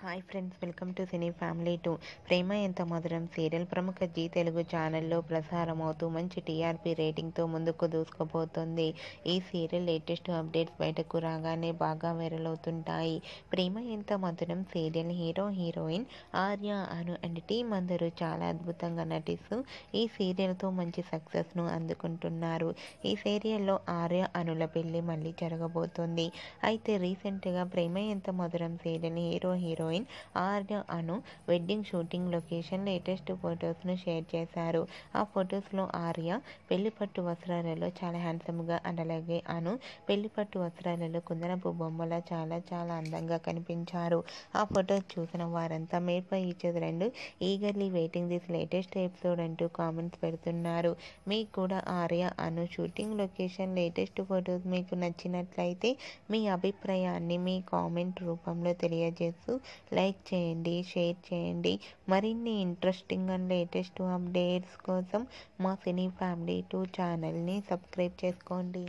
Hi friends, welcome to cine family 2. ప్రేమ ఎంత మధురం serial ప్రముఖ జీ తెలుగు ఛానల్లో ప్రసారమవుతూ మంచి టీఆర్పీ రేటింగ్తో ముందుకు దూసుకుపోతుంది. ఈ సీరియల్ లేటెస్ట్ అప్డేట్స్ బయటకు రాగానే బాగా వైరల్ అవుతుంటాయి. ప్రేమ ఎంత మధురం serial hero heroine Arya, Anu and team అందరూ చాలా అద్భుతంగా నటిస్తూ ఈ సీరియల్తో మంచి సక్సెస్ను అందుకుంటున్నారు. ఈ సీరియల్లో ఆర్య, అనుల పెళ్లి మళ్ళీ జరగబోతోంది. అయితే రీసెంట్గా ప్రేమ ఎంత మధురం serial hero heroine Arya, Anu wedding shooting location latest ఫొటోస్ను షేర్ చేశారు. ఆ ఫొటోస్లో ఆర్య పెళ్లిపట్టు వస్త్రాలలో చాలా హ్యాండ్సమ్గా అండ్ అలాగే అను పెళ్లిపట్టు వస్త్రాలలో కుందనపు బొమ్మలా చాలా చాలా అందంగా కనిపించారు. ఆ ఫొటోస్ చూసిన వారంతా made for each other and eagerly waiting this latest episode అంటూ కామెంట్స్ పెడుతున్నారు. మీకు కూడా ఆర్య, అను షూటింగ్ లొకేషన్ లేటెస్ట్ ఫొటోస్ మీకు నచ్చినట్లయితే మీ అభిప్రాయాన్ని మీ కామెంట్ రూపంలో తెలియజేస్తూ లైక్ చేయండి, షేర్ చేయండి. మరిన్ని ఇంట్రెస్టింగ్ అండ్ లేటెస్ట్ అప్డేట్స్ కోసం మా సినీ ఫ్యామిలీ 2 ఛానల్ని సబ్స్క్రైబ్ చేసుకోండి.